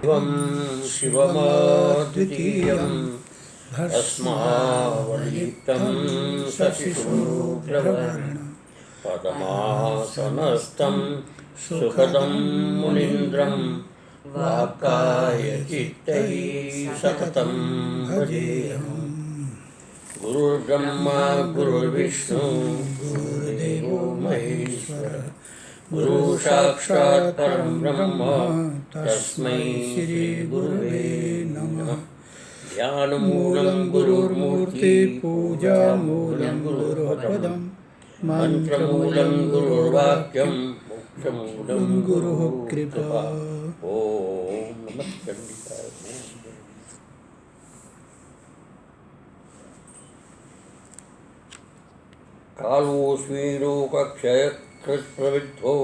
त्वं शिवमद्वितीयं भस्मावलिप्तं शशिशुक्लवर्णं पद्मासनस्थं सुखदं मुनीन्द्रं वाक्कायचित्तैः सततं भजेऽहम्। गुरुर्ब्रह्मा गुरुर्विष्णु गुरुर्देवो महेश्वरः गुरु साक्षात् परं ब्रह्म तस्मै श्री गुरुवे नमः। ध्यानमूलं गुरुर्मूर्ति पूजामूलं गुरुपदं मंत्रमूलं गुरुर्वाक्यं मोक्षमूलं गुरुः कृपा। ओम नमः चंडिकाय। कालोऽस्मि लोकक्षयकृत्प्रवृद्धो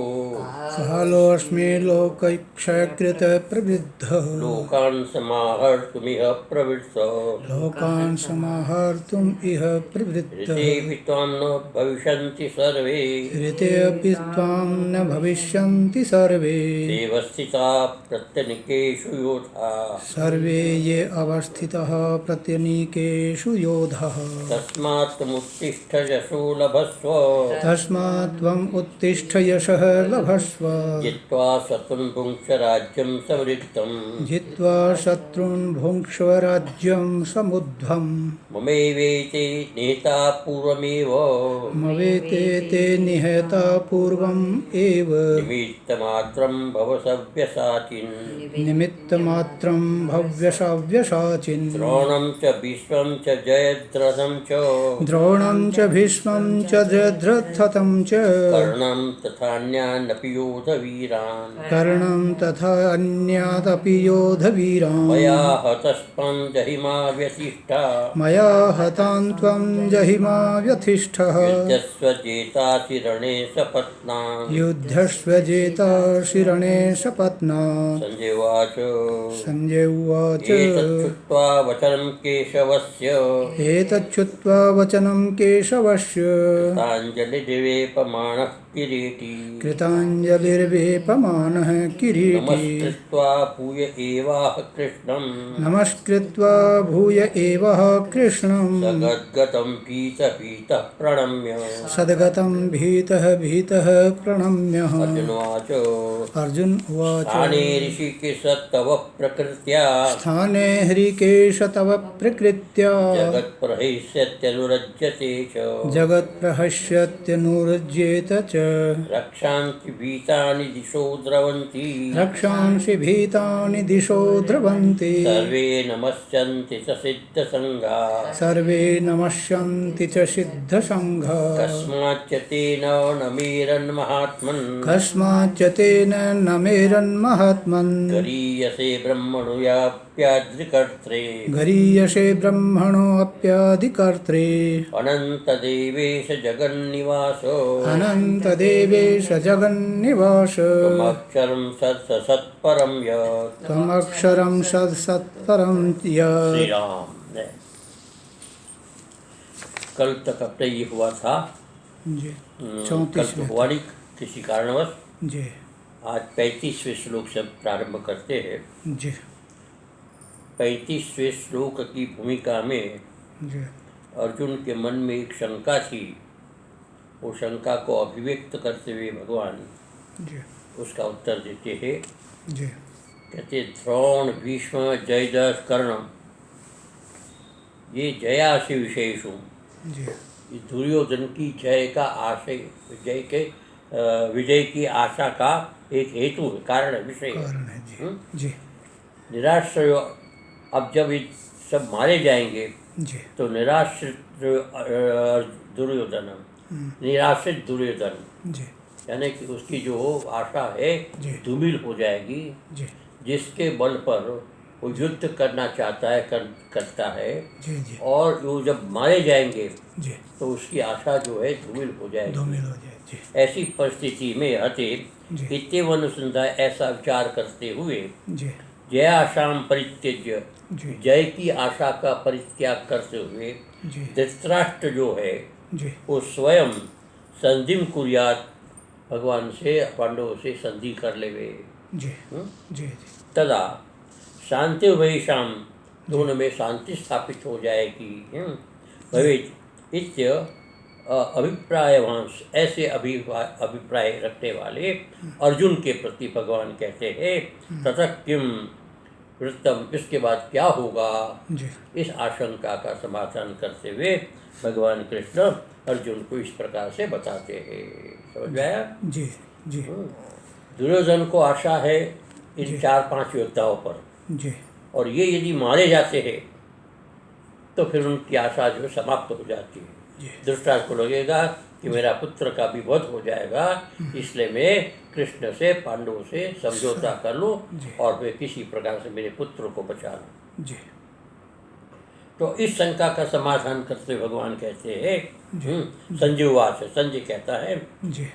कालोऽस्मि लोकक्षयकृतप्रवृद्धः लोकान् समाहर्तुमिह प्रवृत्तः लोकान् समाहर्तुम् इह प्रवृत्तः ऋतेऽपि त्वां न भविष्यन्ति सर्वे ऋतेऽपि त्वां न भविष्यन्ति सर्वे देवस्थिता प्रत्यनिकेषु योधा सर्वे ये अवस्थितः प्रत्यनीकेषु योधः तस्मात् त्वमुत्तिष्ठ यशो लभस्व तस्मात् त्वम् उत्तिष्ठ यशः लभस्व जित्वा शत्रुं भुङ्क्ष राज्यं समृद्धम् जित्वा शत्रून् भुङ्क्ष्व राज्यं समुद्धम् ममैवेते नेता पूर्वमेव मवेते ते निहता पूर्वम् एव निमित्तमात्रं भव सव्यसाचिन् निमित्तमात्रं भव्यसाव्यसाचिन् द्रोणं च भीष्मं च जयद्रथं च द्रोणं च भीष्मं च जयद्रथं च कर्णं तथान्यानपि योधवीरान् कर्णं तथा अन्यादपि योधवीरान् मया हतस्त्वं जहिमा व्यतिष्ठा मया हतान् त्वं जहिमा व्यथिष्ठः युद्धस्व जेतासि रणे सपत्नान् युद्धस्व जेतासि रणे सपत्नात् संजय उवाच संजय उवाच एतच्छ्रुत्वा वचनं केशवस्य एतच्छ्रुत्वा वचनं केशवस्य कृताञ्जलिर्वेपमाणः किरीटी कृताञ्जलिर्वेपमानः किरीटी नमस्कृत्वा भूय एवाह कृष्णं नमस्कृत्वा भूय एवः कृष्णं सगद्गतं भीतः प्रणम्य सद्गतं भीतः प्रणम्य अर्जुनोवाच अर्जुन उवाच स्थाने ऋषिकेश तव प्रकृत्या स्थाने हृकेश तव प्रकृत्या जगत्प्रहैष्यत्यनुरज्यते च जगत्प्रहस्यत्यनुरज्येत च रक्षांसि भीतानि दिशो द्रवन्ति रक्षांसि भीतानि दिशो द्रवन्ति सर्वे नमस्यन्ति च सिद्धसङ्घा सर्वे नमस्यन्ति च सिद्धसङ्घा कस्माच्च तेन नमेरन्महात्मन् कस्माच्च तेन नमेरन्महात्मन् गरीयसे ब्रह्मणुयाप्याद्रिकर्त्रे गरीयसे ब्रह्मणोऽप्याधिकर्त्रे अनन्तदेवेश जगन्निवास अनन्तदेवेश जगन्निवास त्वमक्षरं सत्सत्परं यत् त्वमक्षरं सत्सत्परं यत्। श्री राम। कल तक अपने ये हुआ था जी कल 34 तो हुआ नहीं किसी कारणवश। जी आज 35वें श्लोक से प्रारंभ करते हैं। जी 35वें श्लोक की भूमिका में जी अर्जुन के मन में एक शंका थी। वो शंका को अभिव्यक्त करते हुए भगवान जी उसका उत्तर देते हैं। जी कहते द्रोण भीष्म जयद्रथ कर्ण ये जयाशय विशेषु जी ये दुर्योधन की जय का आशय विजय की आशा का एक हेतु है, कारण है, विषय है। कारण है जी जी निराश्रय अब जब ये सब मारे जाएंगे जी तो निराश्रित दुर्योधन निराश्रित दुर्योधन जी यानी कि उसकी जो आशा है जी। धूमिल हो जाएगी। जी जिसके बल पर वो युद्ध करना चाहता है करता है जी जी और वो जब मारे जाएंगे जी तो उसकी आशा जो है धूमिल हो जाएगी। धूमिल हो जाए जी ऐसी परिस्थिति में हते जी। इत्यवनुसंधा ऐसा विचार करते हुए जी जयाशाम परित्यज्य जी जय की आशा का परित्याग करते हुए जी धृतराष्ट्र जो है जी वो स्वयं संधिम कुर्यात भगवान से पांडवों से संधि कर लेवे। जी जी जी तदा शांति वैशाम, दोनों में शांति स्थापित हो जाएगी। भवेत इत्य अभिप्रायवांश, ऐसे अभिप्राय रखने वाले अर्जुन के प्रति भगवान कहते हैं तथा किम वृत्तम, इसके बाद क्या होगा, जी इस आशंका का समाधान करते हुए भगवान कृष्ण अर्जुन को इस प्रकार से बताते हैं। समझ में आया? जी जी दुर्योधन को आशा है इन 4-5 योद्धाओं पर, जी और ये यदि मारे जाते हैं तो फिर उनकी आशा जो समाप्त हो जाती है। जी धृतराष्ट्र को लगेगा कि मेरा पुत्र का भी वध हो जाएगा, इसलिए मैं कृष्ण से, पांडवों से समझौता कर लूं और वे किसी प्रकार से मेरे पुत्र को बचा लूं। जी तो इस शंका का समाधान करते भगवान कहते हैं संजीववाच, संजय कहता है जी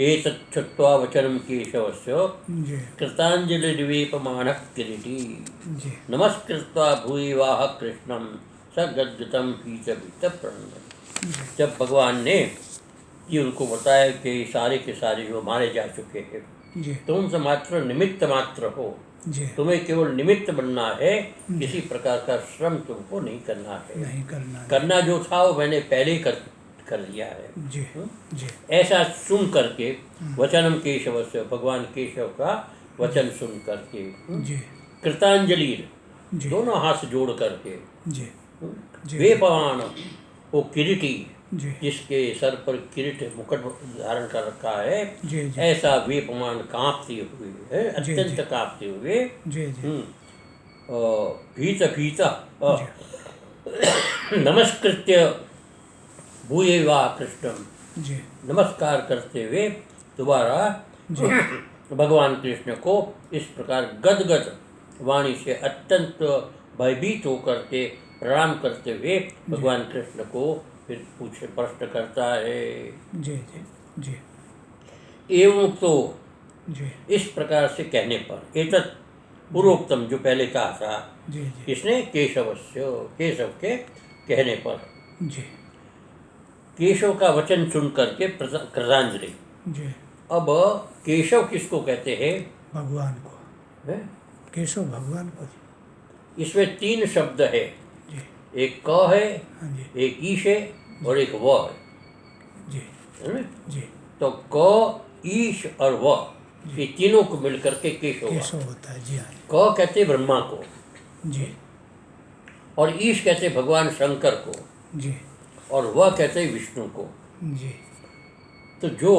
एतत् श्रुत्वा वचनं केशवस्य जी कृताञ्जलिर्वेपमानः किरीटी जी नमस्कृत्वा भूयिवाह कृष्णं स गद्गतं पीतप्रणम्य। जब भगवान ने कि उनको बताया कि सारे के सारे जो मारे जा चुके हैं, जी तुम तो मात्र निमित्त मात्र हो, जी तुम्हें केवल निमित्त बनना है, किसी प्रकार का श्रम तुमको नहीं करना है। नहीं करना करना जो था वो मैंने पहले ही कर लिया है। जी जी ऐसा सुन करके वचनम केशव से, भगवान केशव का वचन सुन करके जी कृतांजलि, जी दोनों हाथ जोड़ करके जी जी वे पवान, वो किरीटी जी जिसके सर पर किरीट मुकुट धारण कर रखा है, जी जी ऐसा वेपमान कांपते हुए है, जी, अत्यंत जी। कांपते हुए जी जी भीत भीत नमस्कृत्य भूयेवा कृष्णम, जी नमस्कार करते हुए दोबारा भगवान कृष्ण को इस प्रकार गदगद वाणी से अत्यंत भयभीत होकर के प्रणाम करते हुए भगवान कृष्ण को फिर पूछे प्रश्न करता है। जी जी जी एवं तो जी इस प्रकार से कहने पर, एतत् पूर्वोक्तम जो पहले कहा था, जी जी इसने केशवस्य, केशव के कहने पर, जी केशव का वचन सुन करके कृतांजलि। जी अब केशव किसको कहते हैं? भगवान को, हैं? केशव भगवान को। इसमें 3 शब्द है, जी एक क है, हाँ जी एक ईश है और एक व है, जी है ना? जी तो क, ईश और व, ये तीनों को मिलकर के केशव हुआ। केशव होता है। जी हाँ क कहते ब्रह्मा को, जी और ईश कहते भगवान शंकर को, जी और वह कहते विष्णु को। जी तो जो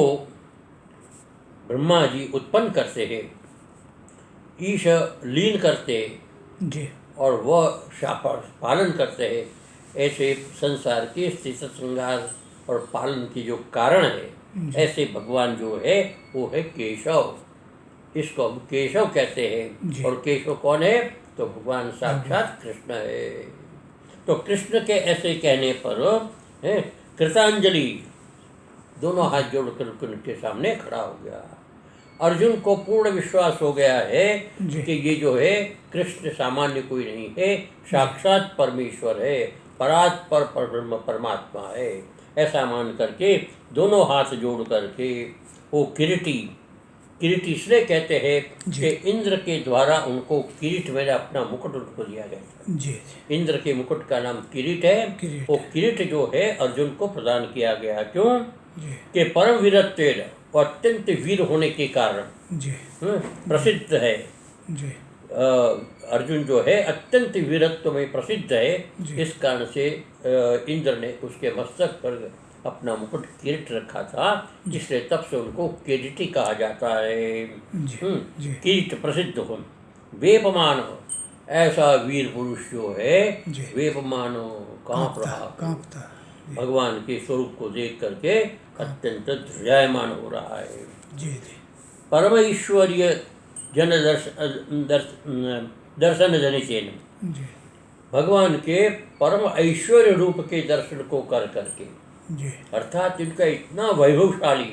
ब्रह्मा जी उत्पन्न करते हैं, ईश लीन करते हैं जी और वह पालन करते हैं, ऐसे संसार के स्थिति श्रृंगार और पालन के जो कारण है, ऐसे भगवान जो है वो है केशव। इसको हम केशव कहते हैं। और केशव कौन है? तो भगवान साक्षात कृष्ण है। तो कृष्ण के ऐसे कहने पर है कृतांजलि दोनों हाथ जोड़कर उनके सामने खड़ा हो गया। अर्जुन को पूर्ण विश्वास हो गया है कि ये जो है कृष्ण सामान्य कोई नहीं है, साक्षात परमेश्वर है, परात्पर परब्रह्म परमात्मा है। ऐसा मान करके दोनों हाथ जोड़ करके वो किरीटी इसलिए कहते हैं कि इंद्र के द्वारा उनको किरीट में अपना मुकुट उनको दिया गया था। जी इंद्र के मुकुट का नाम किरीट है। वो किरीट जो है अर्जुन को प्रदान किया गया। क्यों? कि परम वीरत्व और अत्यंत वीर होने के कारण जी प्रसिद्ध है। जी अर्जुन जो है अत्यंत वीरत्व में प्रसिद्ध है। इस कारण से इंद्र ने उसके मस्तक पर अपना मुकुट किरीट रखा था, इसलिए तब से उनको किरीटी कहा जाता है। किरीट प्रसिद्ध हो। वेपमान, ऐसा वीर पुरुष जो है वेपमान कांप रहा, भगवान के स्वरूप को देख करके अत्यंत ध्वजायमान हो रहा है। परम ईश्वरीय जन दर्शन जनितेन, भगवान के परम ऐश्वर्य रूप के दर्शन को कर करके, अर्थात इनका इतना वैभवशाली,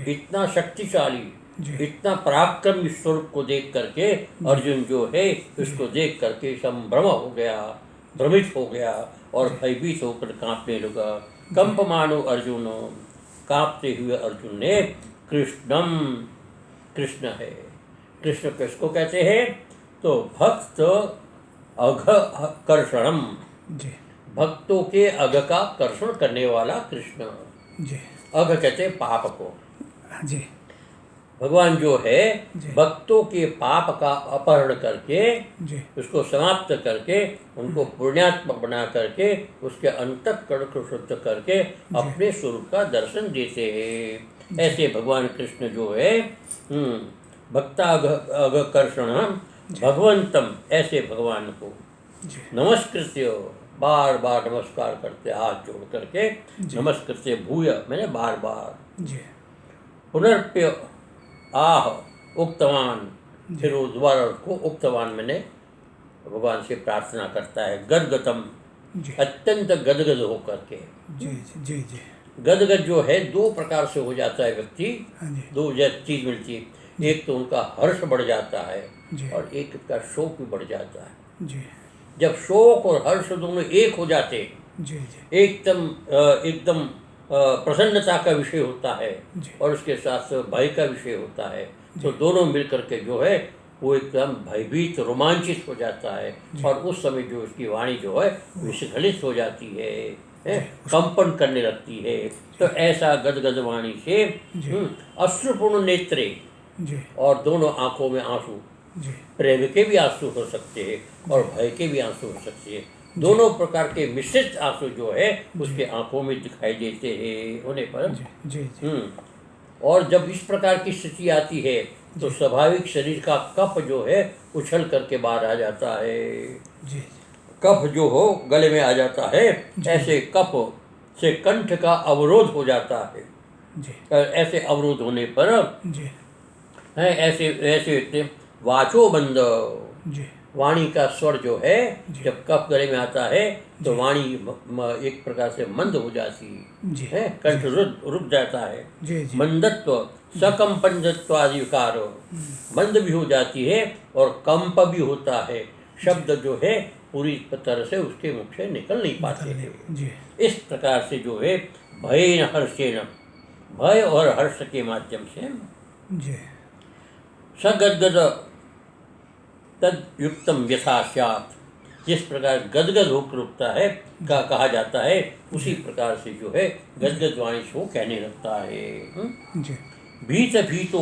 इतना शक्तिशाली, इतना पराक्रम स्वरूप को देख करके अर्जुन जो है उसको देख करके संभ्रम हो गया, भ्रमित हो गया और भयभीत होकर कांपने लगा। कंपमानो अर्जुन, कांपते हुए अर्जुन ने कृष्णम, कृष्ण है, कृष्ण किसको कहते हैं? तो भक्त अघ कर्षणम, जी भक्तों के अघ का कर्षण करने वाला कृष्ण। जी अघ कहते हैं पाप को। जी भगवान जो है जी भक्तों के पाप का अपहरण करके, जी उसको समाप्त करके, उनको पुण्यात्मक बना करके, उसके अंतःकरण को शुद्ध करके अपने स्वरूप का दर्शन देते हैं। ऐसे भगवान कृष्ण जो है भक्ताघ कर्षण भगवंतम, ऐसे भगवान को जी नमस्कृत्य, बार बार नमस्कार करते, हाथ जोड़ करके नमस्कृत्य भूय, मैंने बार बार, जी पुनर्प्य आह उक्तवान, फिर वो दोबारा उसको उक्तवान मैंने भगवान से प्रार्थना करता है। गदगतम, जी अत्यंत गदगद होकर के। जी जी जी गदगद जो है दो प्रकार से हो जाता है व्यक्ति, हाँ जी दो चीज मिलती है। एक तो उनका हर्ष बढ़ जाता है जी और एक का शोक भी बढ़ जाता है। जी जब शोक और हर्ष दोनों एक हो जाते, जी जी एकदम एकदम प्रसन्नता का विषय होता है जी और उसके साथ साथ भय का विषय होता है, तो दोनों मिलकर के जो है वो एकदम भयभीत रोमांचित हो जाता है और उस समय जो उसकी वाणी जो है विस्खलित हो जाती है, कंपन करने लगती है। तो ऐसा गदगद वाणी से अश्रुपूर्ण नेत्रे, जी और दोनों आंखों में आंसू, जी प्रेम के भी आंसू हो सकते हैं और भय के भी आंसू हो सकते हैं। दोनों प्रकार के मिश्रित आंसू जो है उसके आंखों में दिखाई देते हैं होने पर। जी जी जी और जब इस प्रकार की स्थिति आती है तो स्वाभाविक शरीर का कफ जो है उछल करके बाहर आ जाता है। जी कफ जो हो गले में आ जाता है, ऐसे कफ से कंठ का अवरोध हो जाता है। जी ऐसे अवरोध होने पर जी है ऐसे ऐसे वाचो बंद, जी वाणी का स्वर जो है जब कफ गले में आता है तो वाणी एक प्रकार से मंद हो जाती जी है, कंठ रुक जाता है। जी जी मंदत्व, सकंपनत्व आदि विकार मंद भी हो जाती है और कंप भी होता है। शब्द जो है पूरी तरह से उसके मुख से निकल नहीं पाते हैं। जी इस प्रकार से जो है भयेन हर्षेण, भय और हर्ष के माध्यम से जी सगदगद तद युक्तम यथा स्यात्, जिस प्रकार गदगद होकर उठता है का कहा जाता है, उसी प्रकार से जो है गदगद वाणी से वो कहने लगता है। जी भीत भीतो,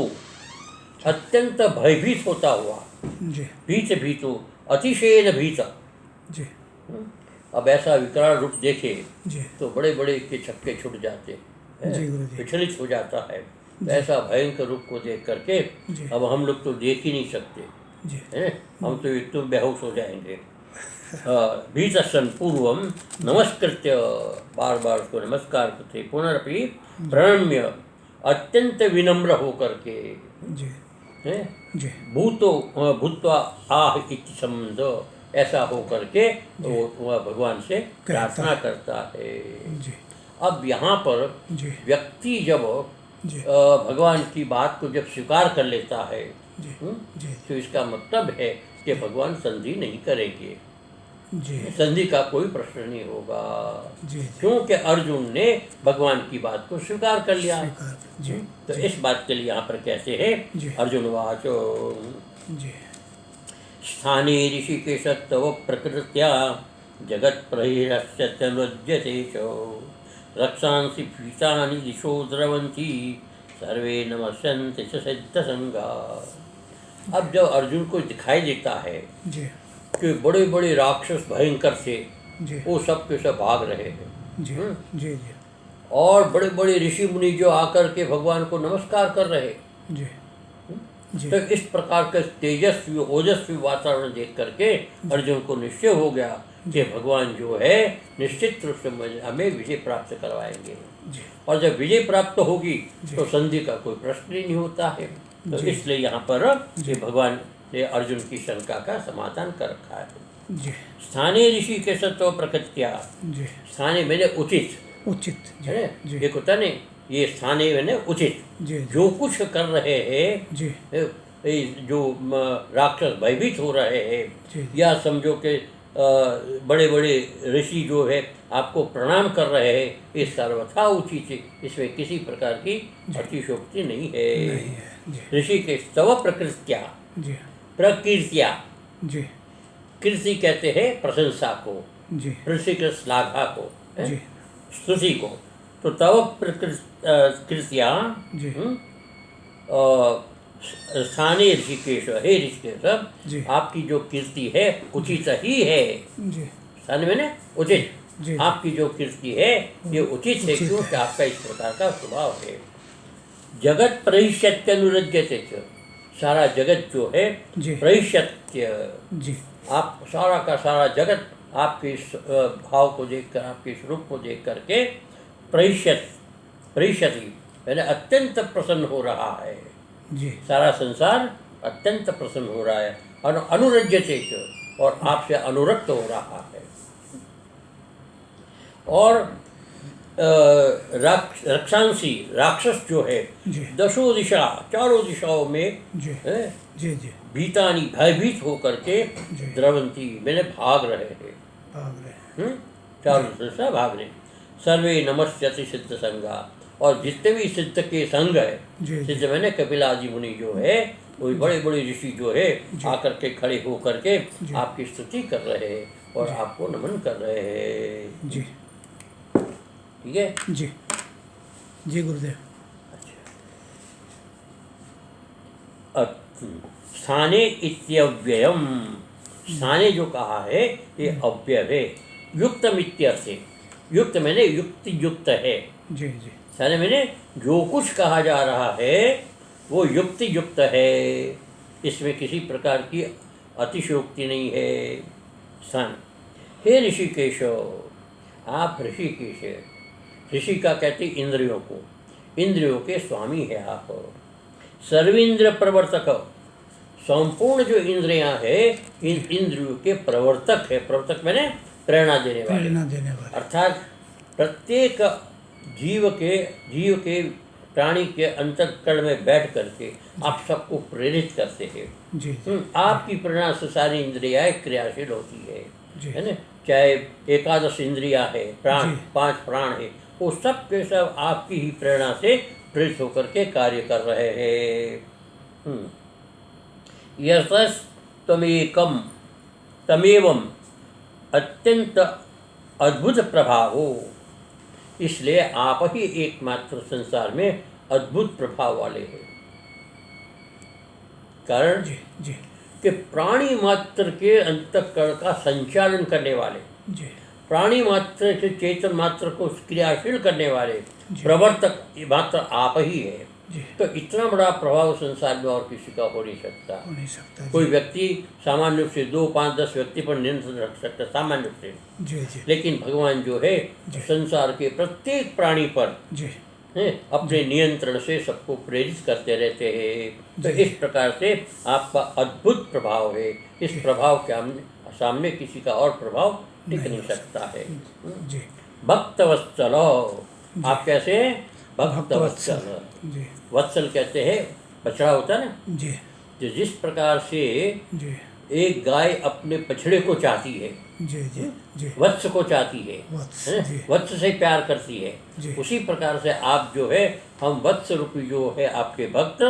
अत्यंत भयभीत होता हुआ, जी भीत भीतो अतिशयन भीत। जी अब ऐसा विकराल रूप देखे जी तो बड़े बड़े के छक्के छुट जाते हैं, जी गुरु जी विचलित हो जाता है। तो ऐसा भयंकर रूप को देख करके अब हम लोग तो देख ही नहीं सकते जी हैं, हम तो एक तो बेहोश हो जाएंगे। भीत सन पूर्वम नमस्कृत्य, बार बार उसको नमस्कार करते, पुनरपि प्रणम्य, अत्यंत विनम्र होकर के जी हैं, जी भूतो भूत्वा आह इति संबंध, ऐसा होकर के वह भगवान से प्रार्थना करता है। जी अब यहाँ पर जी व्यक्ति जब जी भगवान की बात को जब स्वीकार कर लेता है जी जी तो इसका मतलब है कि भगवान संधि नहीं करेंगे, जी संधि का कोई प्रश्न नहीं होगा, जी क्योंकि अर्जुन ने भगवान की बात को स्वीकार कर लिया। जी तो इस बात के लिए यहाँ पर कहते हैं अर्जुन वाचो जी स्थाने ऋषिकेश तव प्रकृत्या जगत प्रहिरस्यते चो रक्षांसि भीतानि दिशो द्रवन्ति सर्वे नमस्यन्ति च सिद्धसंगा। अब जब अर्जुन को दिखाई देता है जी कि बड़े बड़े राक्षस भयंकर से जी वो सब के सब भाग रहे हैं, जी जी जी और बड़े बड़े ऋषि मुनि जो आकर के भगवान को नमस्कार कर रहे, जी जी तो इस प्रकार का तेजस्वी ओजस्वी वातावरण देख करके अर्जुन को निश्चय हो गया कि भगवान जो है निश्चित रूप से हमें विजय प्राप्त करवाएंगे, जी और जब विजय प्राप्त होगी तो संधि का कोई प्रश्न ही नहीं होता है। तो इसलिए यहाँ पर ये भगवान ने अर्जुन की शंका का समाधान कर रखा है। जी स्थानीय ऋषि के सत्व प्रकृत्या, जी स्थानीय मैंने उचित उचित जी है, जी एक होता नहीं, ये स्थानीय मैंने उचित, जी जो कुछ कर रहे हैं जी जो राक्षस भयभीत हो रहे हैं, जी या समझो कि बड़े बड़े ऋषि जो है आपको प्रणाम कर रहे हैं, ये सर्वथा उचित है, इसमें किसी प्रकार की अतिशोक्ति नहीं है। जी ऋषिकेश तव प्रकृत्या, जी प्रकीर्त्या, जी कीर्ति कहते हैं प्रशंसा को, जी ऋषिकेश श्लाघा को, जी स्तुति को। तो तव कृत्या जी स्थानीय ऋषिकेश, हे ऋषिकेश, जी आपकी जो कीर्ति है उचित ही है। जी स्थानीय मैंने उचित, जी आपकी जो कीर्ति है ये उचित है, उचित क्योंकि है। आपका इस प्रकार का स्वभाव है। जगत प्रहिष्यत्य अनुरज्यते च, सारा जगत जो है जी प्रहिष्यत्य, जी आप सारा का सारा जगत आपके इस भाव को देखकर, आपके स्वरूप को देख करके प्रहिष्यति यानी अत्यंत प्रसन्न हो रहा है। जी सारा संसार अत्यंत प्रसन्न हो रहा है, अनुरज्यते च, और आपसे अनुरक्त हो रहा है। और रक्षांसी राक्षस जो है जी दशो दिशा, चारों दिशाओं में जी हैं, जी जी भीतानी भयभीत होकर के जी। द्रवंती मैंने भाग रहे हैं। भाग रहे चारों दिशा भाग रहे। सर्वे नमस्यति सिद्ध संगा, और जितने भी सिद्ध के संग है, जी जी सिद्ध मैंने कपिल आदि मुनि जो है, वो बड़े बड़े ऋषि जो है जी। आकर के खड़े होकर के जी। आपकी स्तुति कर रहे हैं और आपको नमन कर रहे हैं। जी ठीक है जी जी गुरुदेव। स्थाने इत्यव्ययम, स्थाने जो कहा है ये अव्यय है। युक्तम इत्यर्थे, युक्त मैंने युक्ति युक्त है। जी जी स्थाने मैंने जो कुछ कहा जा रहा है वो युक्ति युक्त है, इसमें किसी प्रकार की अतिशयोक्ति नहीं है। स्थान, हे ऋषिकेश, आप ऋषिकेश है। ऋषि का कहते इंद्रियों को, इंद्रियों के स्वामी है आप। सर्वेंद्र प्रवर्तक, संपूर्ण जो इंद्रियां है इन इंद्रियों के प्रवर्तक है। प्रवर्तक मैंने प्रेरणा देने वाले, प्रेरणा देने वाले। अर्थात प्रत्येक जीव के प्राणी के अंतःकरण में बैठ करके आप सबको प्रेरित करते हैं। जी आपकी प्रेरणा से सारी इंद्रियां क्रियाशील होती जी। है ना। चाहे एकादश इंद्रिया है, प्राण, जी। 5 प्राण है, वो सब के सब आपकी ही प्रेरणा से प्रेरित होकर के कार्य कर रहे हैं। यशस तमेवम अत्यंत अद्भुत प्रभाव हो, इसलिए आप ही एकमात्र संसार में अद्भुत प्रभाव वाले हैं। कारण जी जी कि प्राणी मात्र के अंतःकरण का संचालन करने वाले, जी प्राणी मात्र के चेतन मात्र को क्रियाशील करने वाले जी। प्रवर्तक मात्र आप ही है। जी तो इतना बड़ा प्रभाव संसार में और किसी का हो नहीं सकता। हो नहीं सकता। कोई व्यक्ति सामान्य रूप से 2, 5, 10 व्यक्ति पर नियंत्रण रख सकता है सामान्य रूप से, जी जी लेकिन भगवान जो है जी। संसार के प्रत्येक प्राणी पर जी अपने नियंत्रण से सबको प्रेरित करते रहते हैं। तो जी। इस प्रकार से आपका अद्भुत प्रभाव है। इस प्रभाव के सामने किसी का और प्रभाव टिक नहीं सकता है। जी भक्तवत्सल, आप कैसे हैं? भक्तवत्सल। जी वत्सल कहते हैं बछड़ा होता है ना, जी जो जिस प्रकार से जी एक गाय अपने बछड़े को चाहती है, जी जी जी वत्स को चाहती है वत्स, है जी। ना? वत्स से प्यार करती है। जी। उसी प्रकार से आप जो है, हम वत्स रूपी जो है आपके भक्त,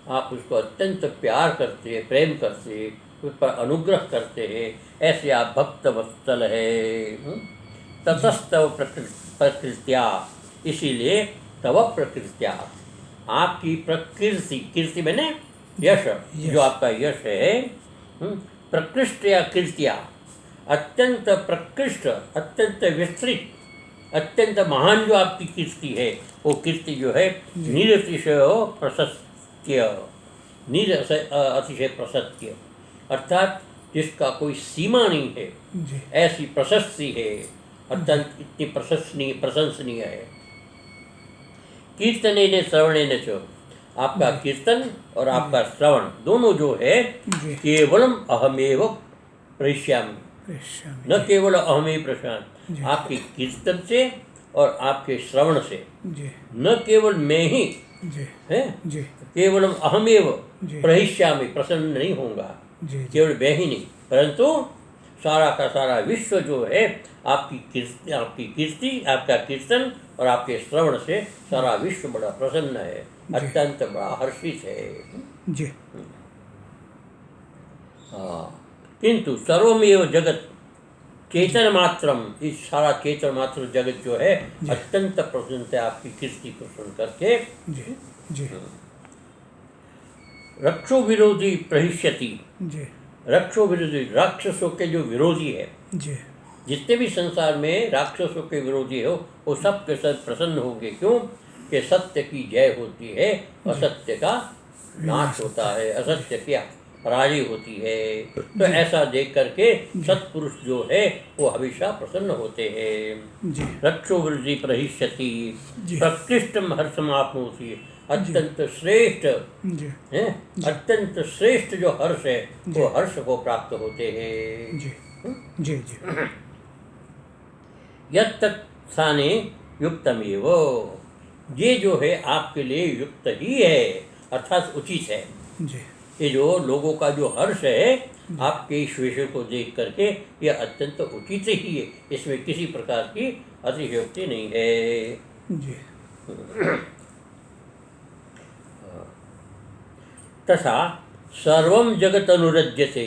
आप उसको अत्यंत प्यार करते हैं, प्रेम करते हैं, उस पर अनुग्रह करते हैं। ऐसे आप भक्त वत्सल है। ततस्तव प्रकृत्या, इसीलिए तव प्रकृत्या, आपकी प्रकृति, कीर्ति मैंने यश, जो आपका यश है, प्रकृष्ट या कीर्तिया, अत्यंत प्रकृष्ट, अत्यंत विस्तृत, अत्यंत महान जो आपकी कीर्ति है, वो कीर्ति जो है निरतिशय प्रशस्त्य, अतिशय प्रशस्त्य, अर्थात जिसका कोई सीमा नहीं है, जी ऐसी प्रशस्ति है, अत्यंत इतनी प्रशंसनीय है। कीर्तनेन श्रवणेन च, आपका कीर्तन और आपका श्रवण दोनों जो है जी। केवलम अहमेव प्रश्यामि, प्रेष्यामि। न केवल अहमेव प्रश्यामि, जी। आपके कीर्तन से और आपके श्रवण से जी न केवल मैं ही जी है, जी केवलम अहमेव जी। प्रहिष्यामि, प्रसन्न नहीं होऊंगा, जी जी केवल मैं ही नहीं, परंतु सारा का सारा विश्व जो है आपकी कीर्ति, आपका कीर्तन और आपके श्रवण से सारा विश्व बड़ा प्रसन्न है। अत्यंत बड़ा हर्षित है। जी हाँ, किंतु सर्वमेव जगत चेतन मात्रम, इस सारा चेतन मात्र जगत जो है अत्यंत प्रसन्न है आपकी कीर्ति को सुन करके। जी जी रक्षो विरोधी प्रहिष्यति, जी रक्षो विरोधी राक्षसों के जो विरोधी है, जी जितने भी संसार में राक्षसों के विरोधी हो वो सब के सब प्रसन्न होंगे। क्यों? कि सत्य की जय होती है, असत्य का नाश होता है, असत्य की पराजय होती है। तो ऐसा देख करके सत्पुरुष जो है वो हमेशा प्रसन्न होते हैं। जी रक्षो वृद्धि प्रहिष्यति जी। प्रकृष्टम हर्षमाप्नोति, अत्यंत श्रेष्ठ जी है, अत्यंत श्रेष्ठ जो हर्ष है वो हर्ष को प्राप्त होते हैं। जी जी जी यत्तत्स्थाने युक्तमेव, ये जो है आपके लिए युक्त ही है, अर्थात उचित है। जी ये जो लोगों का जो हर्ष है आपके इस विषय को देख करके ये अत्यंत उचित ही है, इसमें किसी प्रकार की अतिशयोक्ति नहीं है। जी तथा सर्वम जगत अनुरज्यते,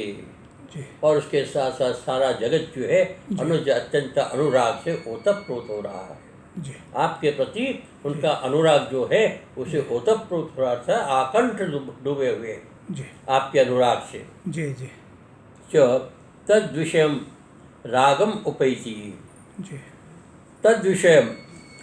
जी और उसके साथ साथ सारा जगत जो है अनुज अत्यंत अनुराग से ओतप्रोत हो रहा है। जी आपके प्रति उनका अनुराग जो है उसे ओतप्रोत हो रहा था, आकंठ डूबे हुए जी आपके अनुराग से। जी जी च तद विषयम रागम उपैति, जी तद विषयम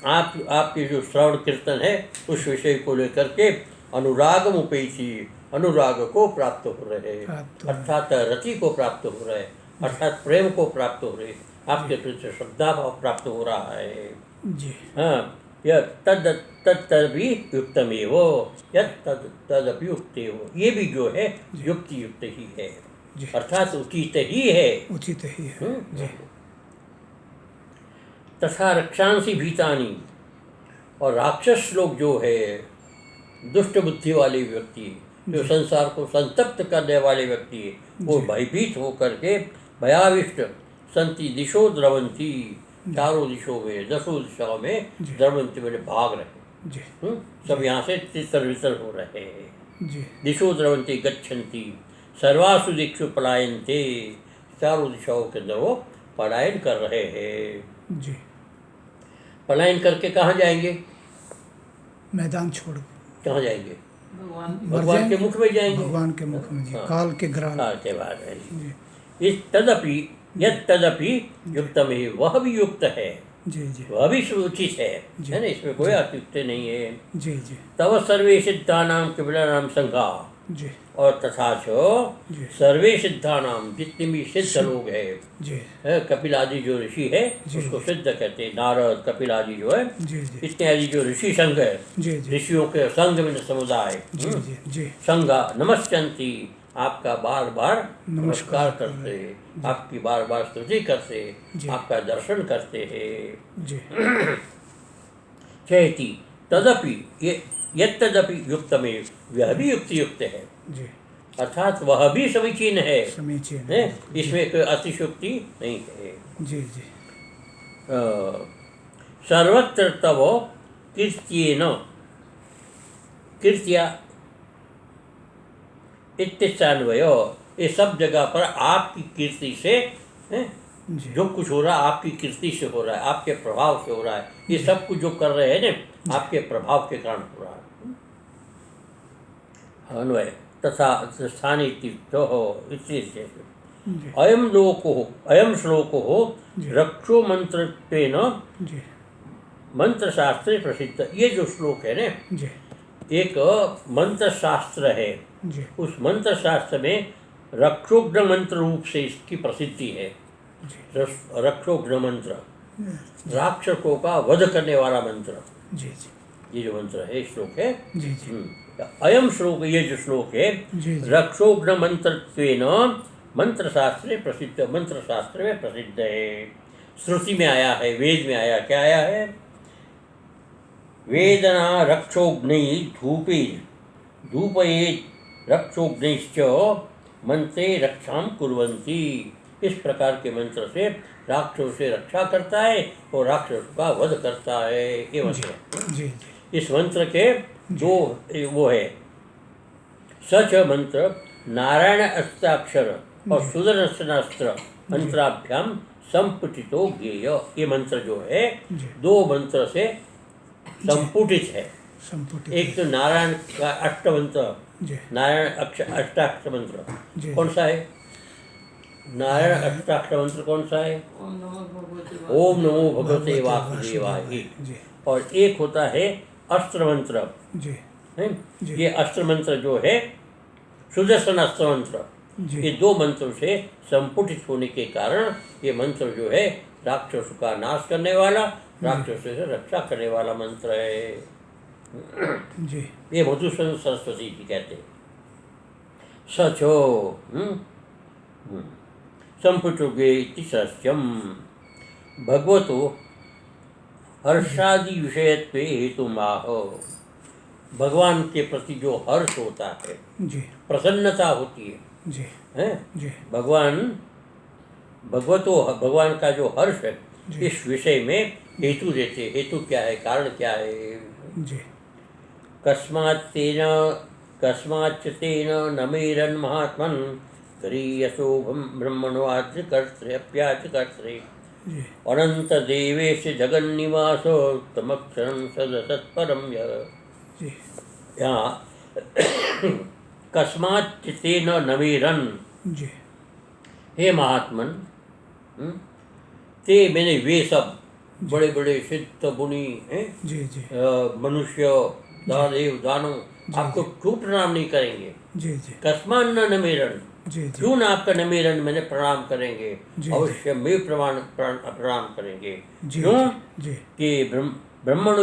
आपके जो श्रवण कीर्तन है उस विषय को लेकर के अनुरागम उपैति, अनुराग को प्राप्त हो रहे, अर्थात रति को प्राप्त हो रहे, अर्थात प्रेम को प्राप्त हो रहे, आपके प्रति श्रद्धा भाव प्राप्त हो रहा है। जी हाँ, यह तद तदपि युक्तमेव, यद तद तदपि युक्तेव, ये भी जो है युक्ति युक्त ही है, जी अर्थात उचित ही है। उचित ही है। जी तथा रक्षांसी भीतानी, और राक्षस लोग जो है दुष्ट बुद्धि वाले व्यक्ति, जो संसार को संतप्त करने वाले व्यक्ति, वो भयभीत होकर के भयाविष्ट संति दिशो द्रवंती, चारों दिशों में दसों दिशाओं में द्रवंती में भाग रहे, जी सब यहाँ से तितर वितर हो रहे हैं। जी दिशो द्रवंती गच्छन्ति सर्वासु दिक्षु पलायन्ते, चारों दिशाओं के अंदर वो पलायन कर रहे हैं। जी पलायन करके कहाँ जाएंगे? मैदान छोड़ कहाँ जाएंगे? मर भगवान के जाएंगे। मुख में जाएंगे, भगवान के मुख में जी, हाँ। काल के ग्राल। काल के बाद है। जी इस तदपि यद तदपि युक्तम ही, वह भी युक्त है, जी जी वह भी उचित है ना, इसमें कोई अत्युक्ति नहीं है। जी जी तव सर्वे सिद्धानाम केवलानाम संघा, जी और तथा जी सर्वे सिद्धानाम, जितने भी सिद्ध लोग हैं, जी कपिल आदि जो ऋषि है उसको सिद्ध कहते हैं, नारद कपिल आदि जो है, जी जी इतने आदि जो ऋषि संघ है, जी जी ऋषियों के संघ में समुदाय, जी जी जी संघा नमस्यन्ति, आपका बार बार नमस्कार नमस्कार करते हैं, आपकी बार बार स्तुति करते जी। हैं, आपका दर्शन करते हैं। जी चेति तदपि ये यत्तदपि युक्तमेव, वह भी युक्ति युक्त है, जी अर्थात वह भी समीचीन है, समीचीन है? इसमें कोई अतिशयोक्ति नहीं है। जी जी सर्वत्र तव कीर्त्येन, कीर्त्या इत्यान्वय, ये सब जगह पर आपकी कीर्ति से, है? जी जो कुछ हो रहा है आपकी कीर्ति से हो रहा है, आपके प्रभाव से हो रहा है, ये सब कुछ जो कर रहे हैं ना आपके प्रभाव के कारण हो रहा है। अन्वय तथा स्थानी जी अयम लोको, अयम श्लोको रक्षो मंत्रत्वेन जी मंत्र शास्त्रे प्रसिद्ध, ये जो श्लोक है ना, जी एक मंत्र शास्त्र है, जी उस मंत्र शास्त्र में रक्षोघ्न मंत्र रूप से इसकी प्रसिद्धि है। रक्षोघ्न मंत्र, राक्षसों का वध करने वाला मंत्र, जी जी ये जो मंत्र है श्लोक है। जी जी अयम श्लोक, ये जो श्लोक है जी जी रक्षोघ्न मंत्रत्वेन मंत्र शास्त्रे प्रसिद्ध, मंत्र शास्त्र में प्रसिद्ध है, श्रुति में आया है, वेद में आया, क्या आया है? वेदना रक्षोघ्नि धूपे धूपयेत् रक्षोघ्निश्च मंत्रे रक्षां कुर्वन्ति, इस प्रकार के मंत्र से राक्षसों से रक्षा करता है और राक्षसों का वध करता है, ये मंत्र। जी इस मंत्र के दो वो है। सच मंत्र नारायण अस्त्राक्षर और सुदर्शनास्त्र मंत्राभ्याम संपुटितो ज्ञेय। ये मंत्र जो है दो मंत्र से संपुटित है। संपुटित एक तो नारायण का अष्टमंत्र, जी नारायण अष्टाक्षर मंत्र जी। कौन सा है? नारायण अष्टाक्षर मंत्र कौन सा है? ओम नमो भगवते वासुदेवाय। जी और एक होता है अस्त्र मंत्र जी है। जी। ये अस्त्र मंत्र जो है सुदर्शन अस्त्र मंत्र, जी ये दो मंत्रों से संपुटित होने के कारण ये मंत्र जो है राक्षसों का नाश करने वाला, राक्षसों से रक्षा करने वाला मंत्र है। जी ये मधुसूदन सरस्वती जी कहते हैं। सचो संपुटुगे इति सत्यम भगवतो हर्षादि विषयत्वे हेतुमाह। भगवान के प्रति जो हर्ष होता है, जी प्रसन्नता होती जी है जी भगवान का जो हर्ष है, जी। इस विषय में हेतु देते। हेतु क्या है, कारण क्या है? जी कस्माच्च तेन नमेरन् महात्मन् गरीयसो ब्रह्मणोऽद्य कर्त्रे जी अनंत देवेश जगन्निवासो तमक्षरं सदसत्परम यः। जी यहाँ कस्माच्च तेन नमेरन्, जी हे महात्मन, ते मैंने वे सब बड़े बड़े सिद्ध मुनि हैं, जी जी मनुष्य देव दानव आपको क्यों प्रणाम नहीं करेंगे? जी जी कस्मान न नमेरन, जी जी क्यों ना आपका नमेरन मैंने प्रणाम करेंगे? जी, अवश्य में प्रणाम करेंगे। जी क्यों जी कि ब्रह्मण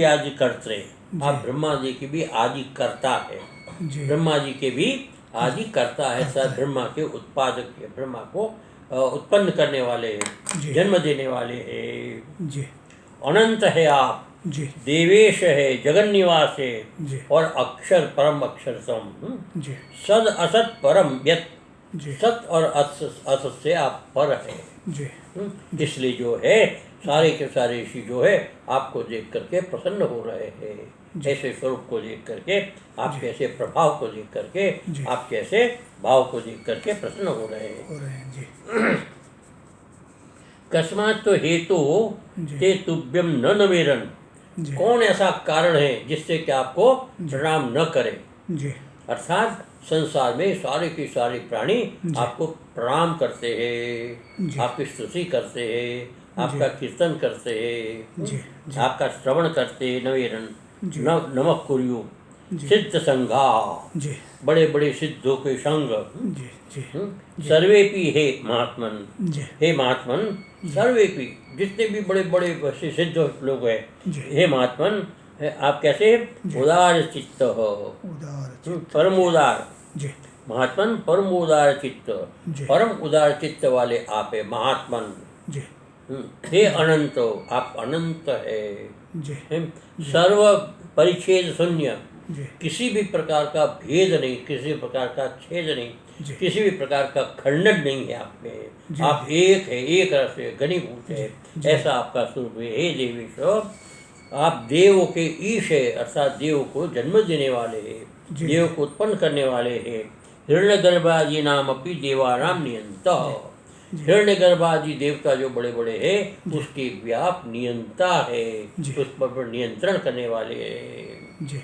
आदि कर्त्रे, आप ब्रह्मा जी की भी आदि करता है, जी ब्रह्मा जी के भी आदि करता है। सब ब्रह्मा के उत्पादक है, ब्रह्मा को उत्पन्न करने वाले हैं, जी। जन्म देने वाले हैं। जी अनंत है आप, जी देवेश है, जगन निवास है, जी और अक्षर परम अक्षरतम। जी सद असत परम यत, जी सत और असत से आप पर है। जी इसलिए जो है सारे के सारे ऋषि जो है आपको देख करके प्रसन्न हो रहे हैं। ऐसे स्वरूप को देख करके, आपके ऐसे प्रभाव को देख करके, जी। आपके ऐसे भाव को देख करके प्रसन्न हो रहे हैं। हो रहे हैं जी कस्मात तो हेतु जी। ते तुभ्यम न नमेरन। जी कौन ऐसा कारण है जिससे कि आपको प्रणाम न करें? जी अर्थात संसार में सारे के सारे प्राणी जी। आपको प्रणाम करते हैं, जी। आपकी स्तुति करते हैं, आपका कीर्तन करते हैं, जी, जी। आपका श्रवण करते हैं। नवेरन जी। नमक कुरियो जी। सिद्ध संघा, जी बड़े बड़े सिद्धों के संग। जी जी सर्वेपि हे महात्मन, जी हे महात्मन, सर्वेपि जितने भी बड़े बड़े वैसे सिद्ध लोग हैं, जी। हे महात्मन, आप कैसे? उदार चित्त हो, उदार परम उदार। जी महात्मन परम उदार चित्त, जी। परम उदार चित्त वाले आप है महात्मन। जी हे अनंत, आप अनंत है। जी सर्व परिच्छेद शून्य, जी किसी भी प्रकार का भेद नहीं, किसी भी प्रकार का छेद नहीं, जी। किसी भी प्रकार का खंडन नहीं है आप में। जी। आप एक है, एक रस है, घनीभूत है। जी। ऐसा आपका स्वरूप है। हे देवेश्वर, आप देवों के ईश है, अर्थात देव को जन्म देने वाले हैं, जी। देव को उत्पन्न करने वाले हैं। हिरण्यगर्भादि नाम अपनी देवानाम नियंता। हिरण्यगर्भादि देवता जो बड़े बड़े हैं, उसके व्याप नियंता है, जी। उस पर नियंत्रण करने वाले हैं। जी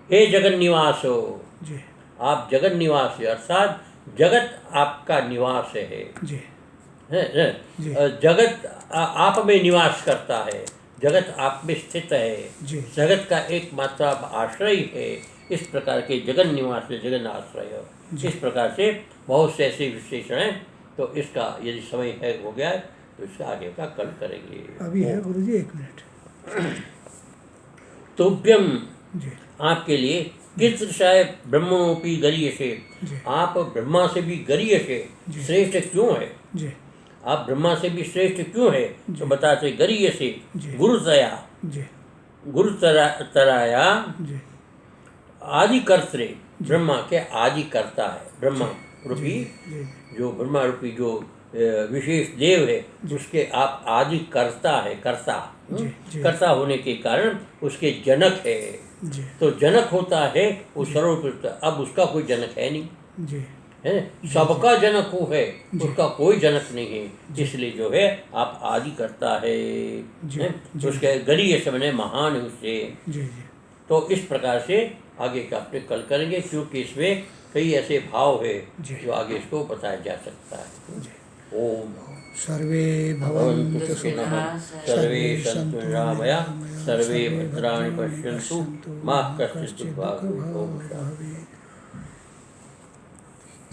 हे जगन निवास हो, जी आप जगन निवास है, अर्थात जगत आपका निवास है। जी है? जी। जगत आप में निवास करता है, जगत आप में स्थित है, जी। जगत का एकमात्र आश्रय है। इस प्रकार के जगन निवास है, जगन आश्रय। इस प्रकार से बहुत से ऐसे विशेषण हैं। तो इसका यदि समय है हो गया है तो इसका आगे का कल करेंगे। अभी है गुरुजी 1 मिनट। तुभ्यम, जी आपके लिए कीर्तशाय ब्रह्मोपी गरीयसे, जी। आप ब्रह्मा से भी गरीयसे जी। श्रेष्ठ क्यों है? जी आप ब्रह्मा से भी श्रेष्ठ क्यों है? तो बताते गरीयसे जी। गुरुतया, जी गुरुतराया जी आदि कर्त्रे, ब्रह्मा के आदि करता है। ब्रह्मा रूपी जी जो ब्रह्मा रूपी जो विशेष देव है, उसके आप आदि करता है, कर्ता। जी, जी। कर्ता होने के कारण उसके जनक है। जी तो जनक होता है वो सर्वोत्कृष्ट, अब उसका कोई जनक है नहीं, जी है सबका जनक वो है, जी। उसका कोई जनक नहीं है, इसलिए जो है आप आदि करता है, जी, हैं? जी, उसके गरीय समझे महान है उससे। जी जी तो इस प्रकार से आगे का अपने कल करेंगे, क्योंकि इसमें कई ऐसे भाव है जी। जो आगे इसको बताया जा सकता है। ओम सर्वे भवन्तु भवन्तु सुखिनः, सुखिनः सर्वे सन्तु निरामया, सर्वे भद्राणि पश्यन्तु, मा कश्चित् दुःखभाग् दुःखभाग् भवेत्। भवेत्।